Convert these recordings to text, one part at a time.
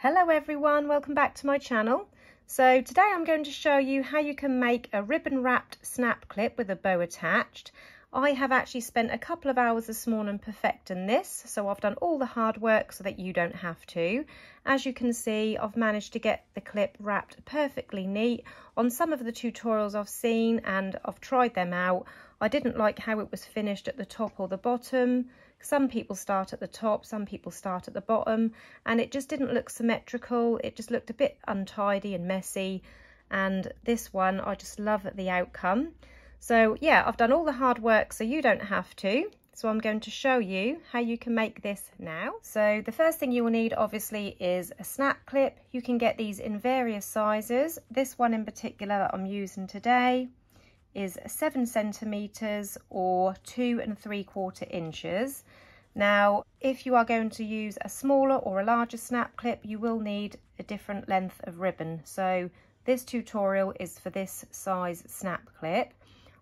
Hello everyone, welcome back to my channel. So today I'm going to show you how you can make a ribbon wrapped snap clip with a bow attached. I have actually spent a couple of hours this morning perfecting this, so I've done all the hard work so that you don't have to. As you can see, I've managed to get the clip wrapped perfectly neat on some of the tutorials I've seen, and I've tried them out. I didn't like how it was finished at the top or the bottom. Some people start at the top, some people start at the bottom, and it just didn't look symmetrical. It just looked a bit untidy and messy, and this one, I just love the outcome. So yeah, I've done all the hard work so you don't have to. So I'm going to show you how you can make this now. So the first thing you will need obviously is a snap clip. You can get these in various sizes. This one in particular that I'm using today is 7 centimeters or 2 3/4 inches. Now, if you are going to use a smaller or a larger snap clip, you will need a different length of ribbon. So this tutorial is for this size snap clip.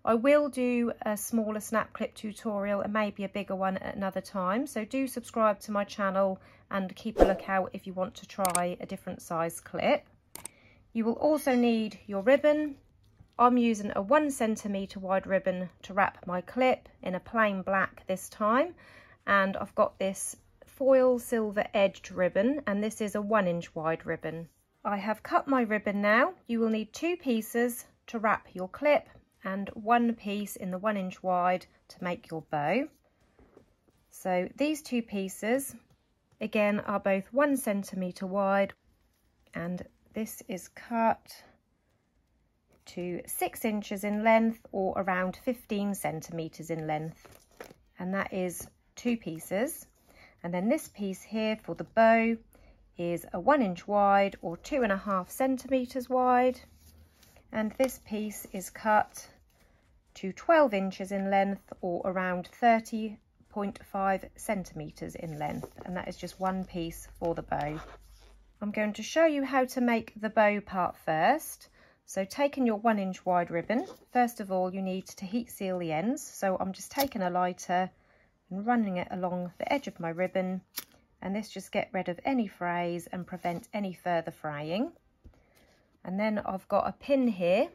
I will do a smaller snap clip tutorial and maybe a bigger one at another time. So do subscribe to my channel and keep a lookout if you want to try a different size clip. You will also need your ribbon. I'm using a 1 centimeter wide ribbon to wrap my clip in a plain black this time, and I've got this foil silver edged ribbon, and this is a 1 inch wide ribbon. I have cut my ribbon now. You will need 2 pieces to wrap your clip and 1 piece in the 1 inch wide to make your bow. So these 2 pieces again are both 1 centimeter wide, and this is cut to 6 inches in length or around 15 centimeters in length, and that is 2 pieces. And then this piece here for the bow is a 1 inch wide or 2.5 centimeters wide, and this piece is cut to 12 inches in length or around 30.5 centimeters in length, and that is just 1 piece for the bow. I'm going to show you how to make the bow part first. So taking your 1 inch wide ribbon, first of all you need to heat seal the ends. So I'm just taking a lighter and running it along the edge of my ribbon, and this just get rid of any frays and prevent any further fraying. And then I've got a pin here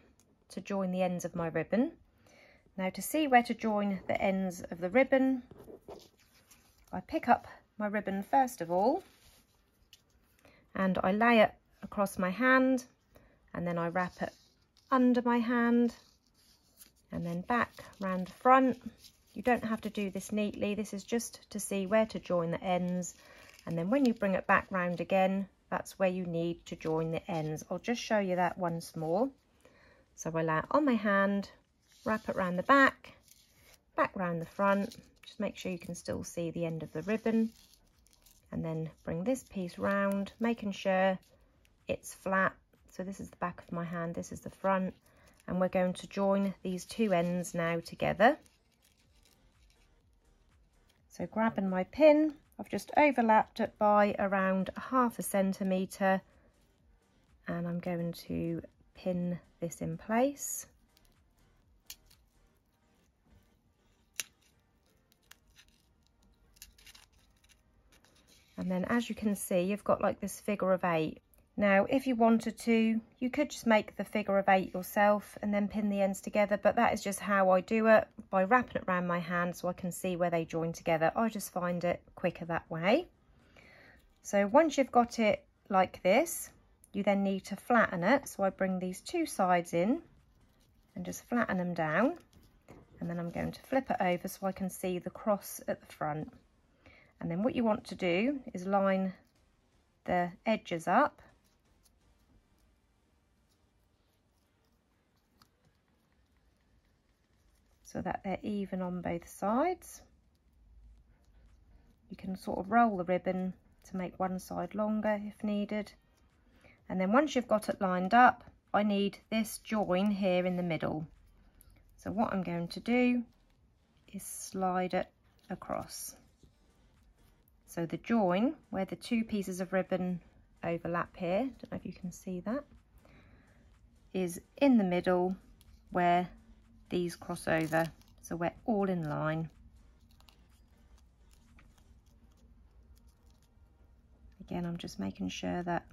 to join the ends of my ribbon. Now to see where to join the ends of the ribbon, I pick up my ribbon first of all and I lay it across my hand, and then I wrap it under my hand and then back round the front. You don't have to do this neatly, this is just to see where to join the ends, and then when you bring it back round again, that's where you need to join the ends. I'll just show you that once more. So I lay it on my hand, wrap it round the back round the front, just make sure you can still see the end of the ribbon, and then bring this piece round, making sure it's flat. So this is the back of my hand, this is the front, and we're going to join these 2 ends now together. So grabbing my pin, I've just overlapped it by around 1/2 centimetre, and I'm going to pin this in place. And then as you can see, you've got like this figure of 8. Now, if you wanted to, you could just make the figure of 8 yourself and then pin the ends together, but that is just how I do it, by wrapping it around my hand so I can see where they join together. I just find it quicker that way. So once you've got it like this, you then need to flatten it. So I bring these 2 sides in and just flatten them down, and then I'm going to flip it over so I can see the cross at the front. And then what you want to do is line the edges up, so that they're even on both sides. You can sort of roll the ribbon to make one side longer if needed. And then once you've got it lined up, I need this join here in the middle. So what I'm going to do is slide it across. So the join, where the 2 pieces of ribbon overlap here, don't know if you can see that, is in the middle where these cross over, so we're all in line. Again, I'm just making sure that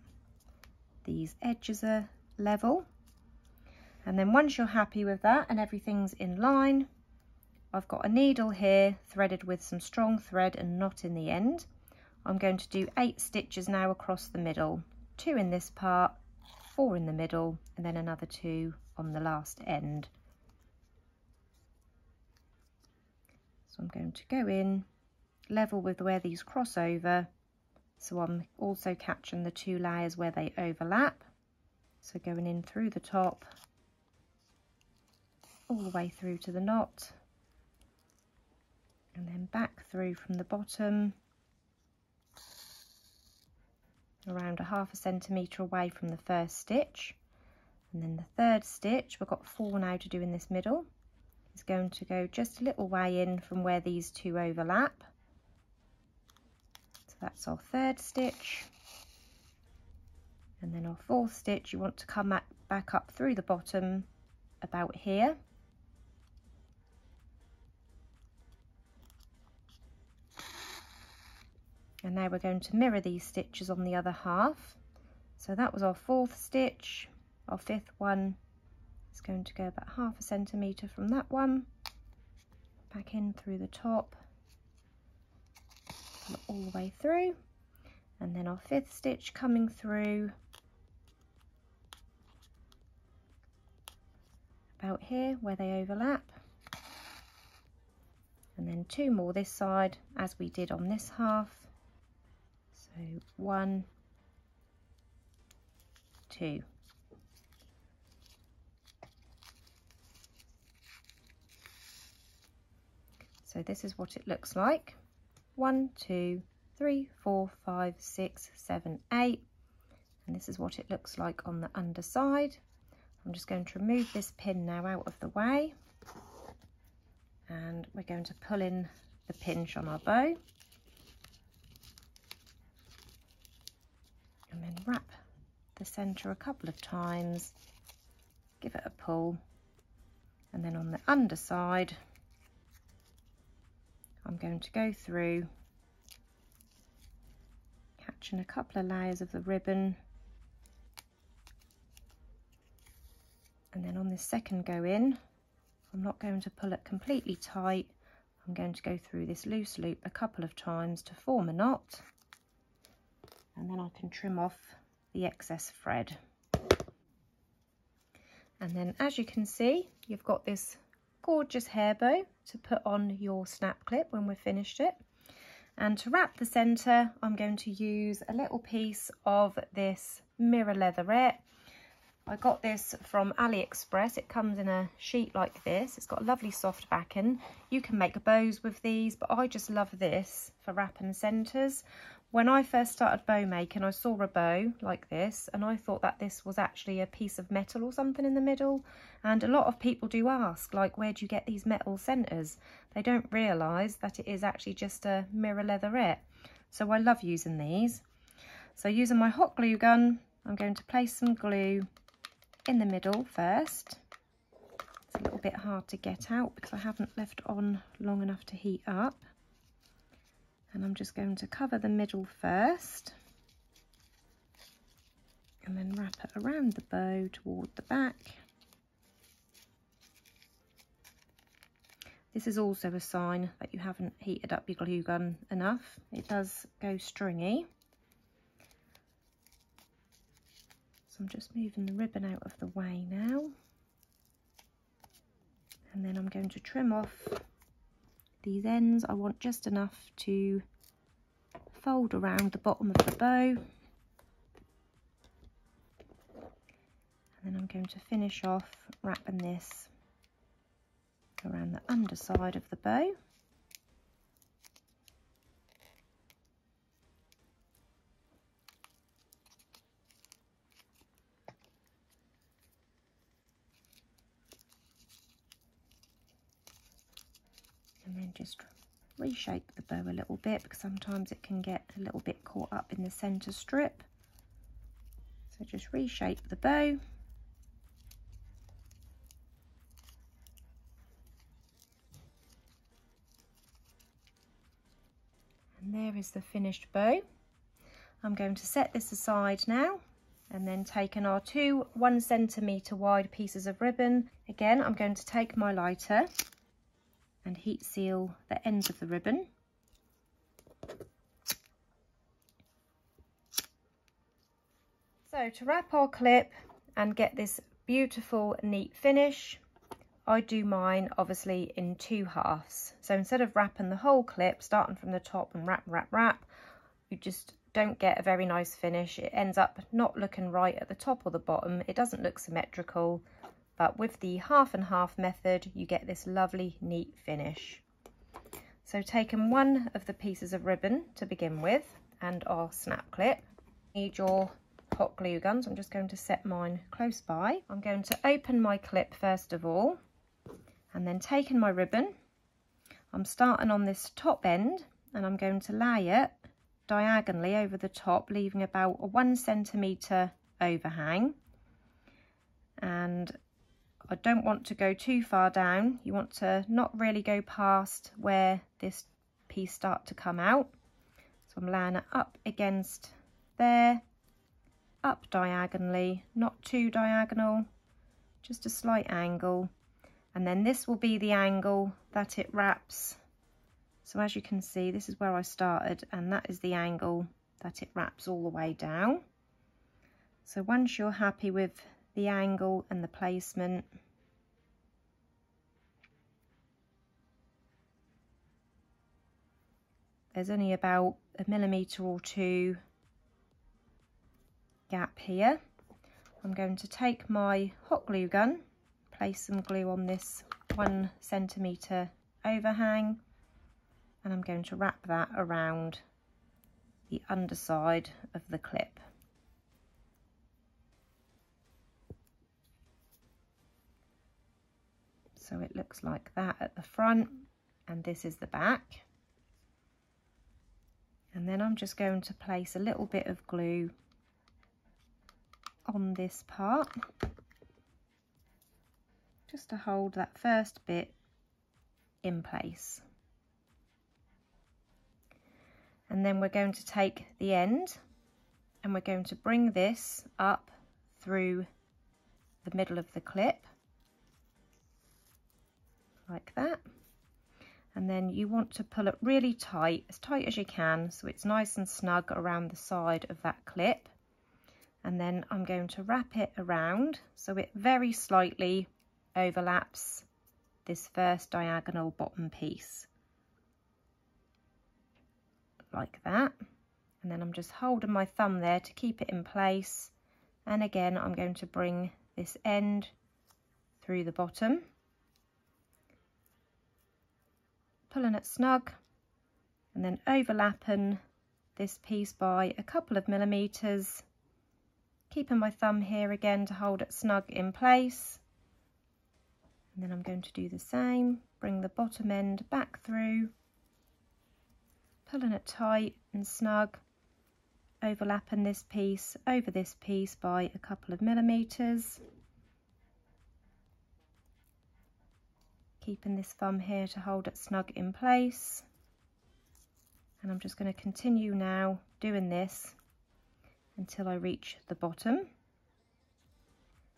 these edges are level. And then once you're happy with that and everything's in line, I've got a needle here threaded with some strong thread and knot in the end. I'm going to do 8 stitches now across the middle, 2 in this part, 4 in the middle, and then another 2 on the last end. So I'm going to go in level with where these cross over, so I'm also catching the 2 layers where they overlap. So going in through the top, all the way through to the knot, and then back through from the bottom, around a 1/2 centimetre away from the first stitch. And then the third stitch, we've got 4 now to do in this middle, is going to go just a little way in from where these 2 overlap. So that's our third stitch. And then our fourth stitch, you want to come back up through the bottom about here. And now we're going to mirror these stitches on the other half. So that was our fourth stitch. Our fifth one is going to go about 1/2 centimetre from that one, back in through the top, all the way through, and then our fifth stitch coming through about here where they overlap, and then 2 more this side as we did on this half. So 1, 2. So this is what it looks like. 1, 2, 3, 4, 5, 6, 7, 8. And this is what it looks like on the underside. I'm just going to remove this pin now out of the way. And we're going to pull in the pinch on our bow. And then wrap the centre a couple of times, give it a pull, and then on the underside I'm going to go through, catching a couple of layers of the ribbon, and then on this second go in, I'm not going to pull it completely tight, I'm going to go through this loose loop a couple of times to form a knot, and then I can trim off the excess thread. And then as you can see, you've got this gorgeous hair bow to put on your snap clip when we've finished it. And to wrap the centre, I'm going to use a little piece of this mirror leatherette. I got this from AliExpress. It comes in a sheet like this. It's got a lovely soft backing. You can make bows with these, but I just love this for wrapping centres. When I first started bow making, I saw a bow like this and I thought that this was actually a piece of metal or something in the middle. And a lot of people do ask, like, where do you get these metal centres? They don't realise that it is actually just a mirror leatherette. So I love using these. So using my hot glue gun, I'm going to place some glue in the middle first. It's a little bit hard to get out because I haven't left it on long enough to heat up. And I'm just going to cover the middle first and then wrap it around the bow toward the back. This is also a sign that you haven't heated up your glue gun enough. It does go stringy. So I'm just moving the ribbon out of the way now. And then I'm going to trim off these ends. I want just enough to fold around the bottom of the bow. And then I'm going to finish off wrapping this around the underside of the bow. And then just reshape the bow a little bit because sometimes it can get a little bit caught up in the center strip. So just reshape the bow. And there is the finished bow. I'm going to set this aside now, and then taking our two 1 centimetre wide pieces of ribbon. Again, I'm going to take my lighter and heat seal the ends of the ribbon. So to wrap our clip and get this beautiful neat finish, I do mine obviously in 2 halves. So instead of wrapping the whole clip, starting from the top and wrap, you just don't get a very nice finish. It ends up not looking right at the top or the bottom. It doesn't look symmetrical, but with the half and half method, you get this lovely neat finish. So taking one of the pieces of ribbon to begin with and our snap clip, need your hot glue gun. So I'm just going to set mine close by. I'm going to open my clip first of all, and then taking my ribbon, I'm starting on this top end and I'm going to lay it diagonally over the top, leaving about a 1 centimetre overhang. And I don't want to go too far down. You want to not really go past where this piece starts to come out. So I'm laying it up against there, up diagonally, not too diagonal, just a slight angle. And then this will be the angle that it wraps. So as you can see, this is where I started, and that is the angle that it wraps all the way down. So once you're happy with the angle and the placement, there's only about 1 millimetre or 2 gap here. I'm going to take my hot glue gun, place some glue on this 1 centimetre overhang, and I'm going to wrap that around the underside of the clip. So it looks like that at the front, and this is the back. And then I'm just going to place a little bit of glue on this part, just to hold that first bit in place. And then we're going to take the end and we're going to bring this up through the middle of the clip like that. And then you want to pull it really tight as you can, so it's nice and snug around the side of that clip. And then I'm going to wrap it around so it very slightly overlaps this first diagonal bottom piece, like that. And then I'm just holding my thumb there to keep it in place, and again I'm going to bring this end through the bottom, pulling it snug, and then overlapping this piece by a couple of millimeters, keeping my thumb here again to hold it snug in place. And then I'm going to do the same, bring the bottom end back through, pulling it tight and snug, overlapping this piece over this piece by a couple of millimeters, keeping this thumb here to hold it snug in place. And I'm just going to continue now doing this until I reach the bottom,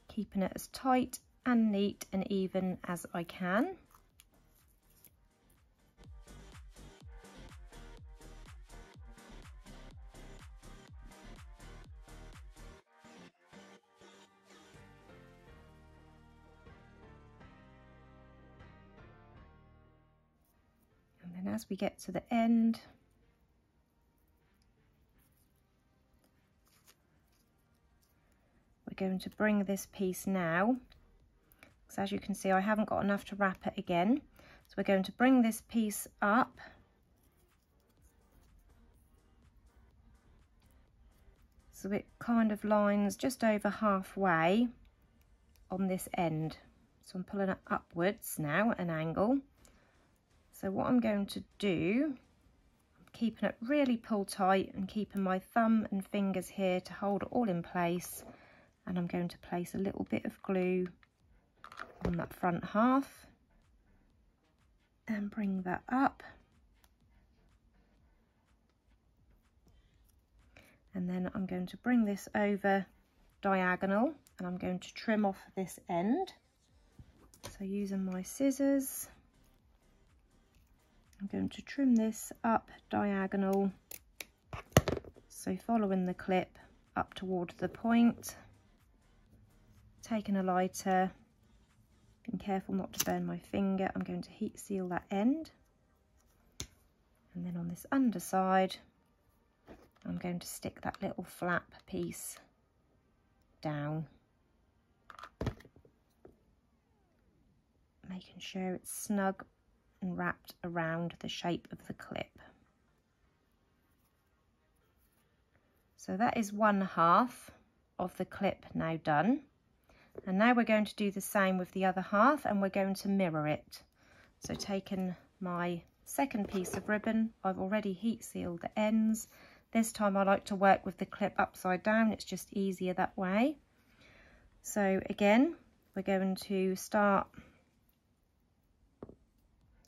keeping it as tight and neat and even as I can. And then as we get to the end, we're going to bring this piece now, because as you can see I haven't got enough to wrap it again, so we're going to bring this piece up so it kind of lines just over halfway on this end. So I'm pulling it upwards now at an angle. So what I'm going to do, I'm keeping it really pulled tight and keeping my thumb and fingers here to hold it all in place, and I'm going to place a little bit of glue on that front half and bring that up. And then I'm going to bring this over diagonal and I'm going to trim off this end. So using my scissors, I'm going to trim this up diagonal, so following the clip up towards the point, taking a lighter, being careful not to burn my finger, I'm going to heat seal that end. And then on this underside, I'm going to stick that little flap piece down, making sure it's snug and wrapped around the shape of the clip. So that is one half of the clip now done. And now we're going to do the same with the other half, and we're going to mirror it. So taking my second piece of ribbon, I've already heat sealed the ends. This time I like to work with the clip upside down, it's just easier that way. So again, we're going to start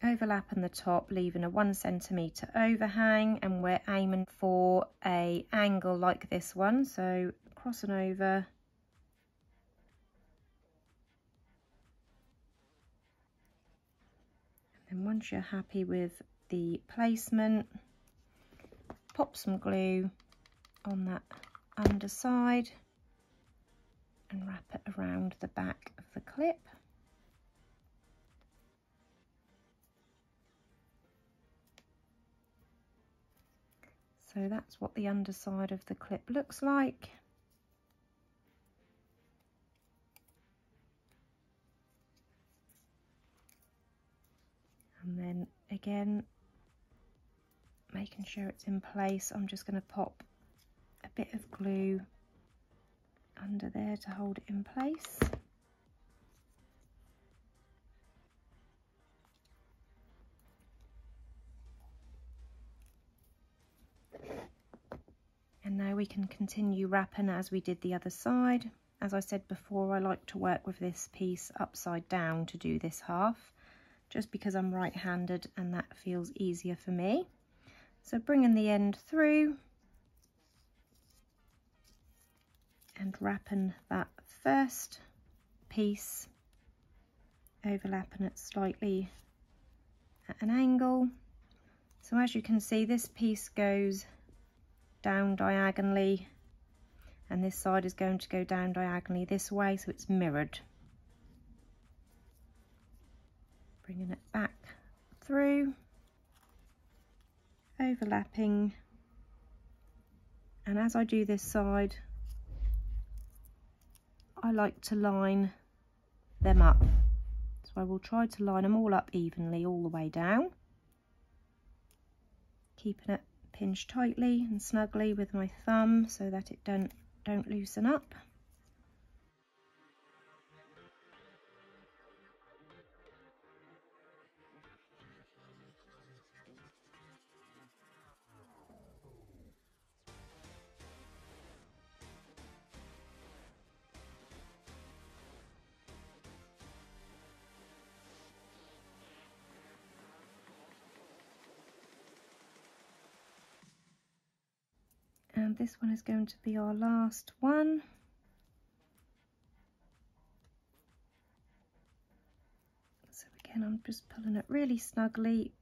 overlapping the top, leaving a 1 centimetre overhang, and we're aiming for an angle like this one, so crossing over, and once you're happy with the placement, pop some glue on that underside and wrap it around the back of the clip. So that's what the underside of the clip looks like. And then again, making sure it's in place, I'm just going to pop a bit of glue under there to hold it in place. And now we can continue wrapping as we did the other side. As I said before, I like to work with this piece upside down to do this half, just because I'm right-handed and that feels easier for me. So bringing the end through and wrapping that first piece, overlapping it slightly at an angle. So as you can see, this piece goes down diagonally and this side is going to go down diagonally this way, so it's mirrored. Bringing it back through, overlapping, and as I do this side, I like to line them up. So I will try to line them all up evenly all the way down, keeping it pinched tightly and snugly with my thumb so that it don't loosen up. And this one is going to be our last one. So again, I'm just pulling it really snugly.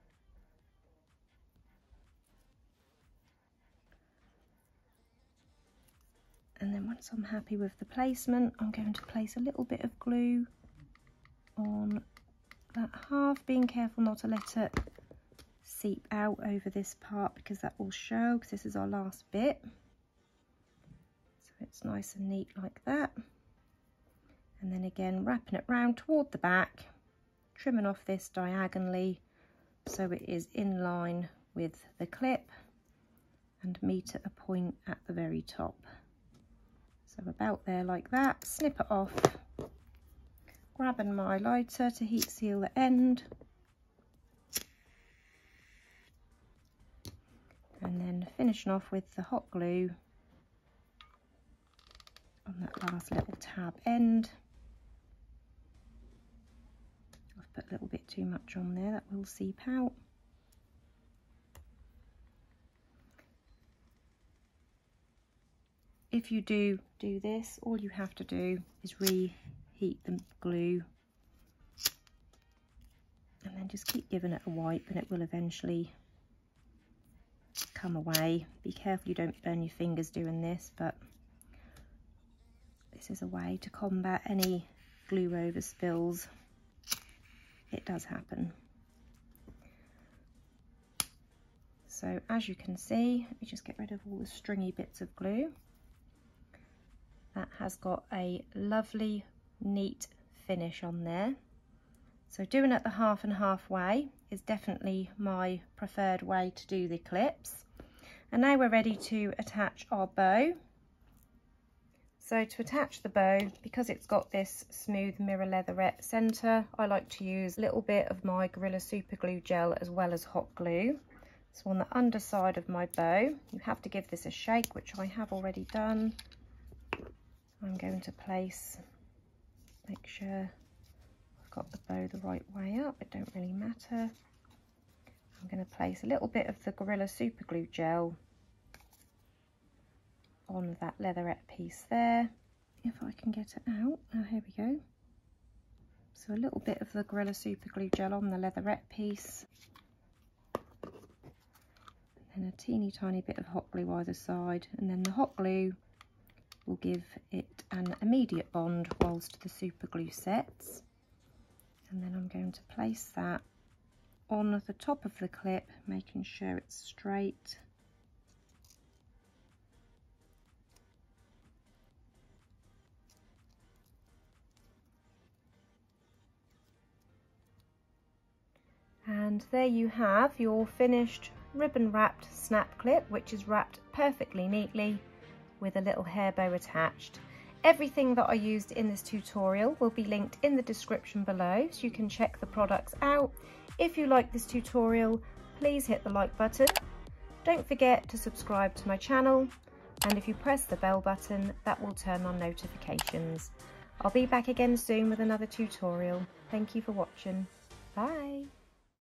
And then once I'm happy with the placement, I'm going to place a little bit of glue on that half, being careful not to let it seep out over this part because that will show, because this is our last bit. So it's nice and neat like that. And then again, wrapping it round toward the back, trimming off this diagonally so it is in line with the clip and meet at a point at the very top. So about there like that, snip it off, grabbing my lighter to heat seal the end, and then finishing off with the hot glue on that last little tab end. I've put a little bit too much on there, that will seep out. if you do this, all you have to do is reheat the glue and then just keep giving it a wipe and it will eventually come away. Be careful you don't burn your fingers doing this, but this is a way to combat any glue over spills. It does happen. So as you can see, let me just get rid of all the stringy bits of glue. That has got a lovely, neat finish on there. So doing it the half and half way is definitely my preferred way to do the clips. And now we're ready to attach our bow. So to attach the bow, because it's got this smooth mirror leatherette centre, I like to use a little bit of my Gorilla Super Glue gel as well as hot glue. So on the underside of my bow, you have to give this a shake, which I have already done. I'm going to make sure I've got the bow the right way up, it don't really matter. I'm going to place a little bit of the Gorilla Super Glue gel on that leatherette piece there. If I can get it out, here we go. So a little bit of the Gorilla Super Glue gel on the leatherette piece. And a teeny tiny bit of hot glue either side, and then the hot glue will give it an immediate bond whilst the super glue sets. And then I'm going to place that on the top of the clip, making sure it's straight. And there you have your finished ribbon wrapped snap clip, which is wrapped perfectly neatly with a little hair bow attached. Everything that I used in this tutorial will be linked in the description below, so you can check the products out. If you like this tutorial, please hit the like button. Don't forget to subscribe to my channel, and if you press the bell button, that will turn on notifications. I'll be back again soon with another tutorial. Thank you for watching. Bye.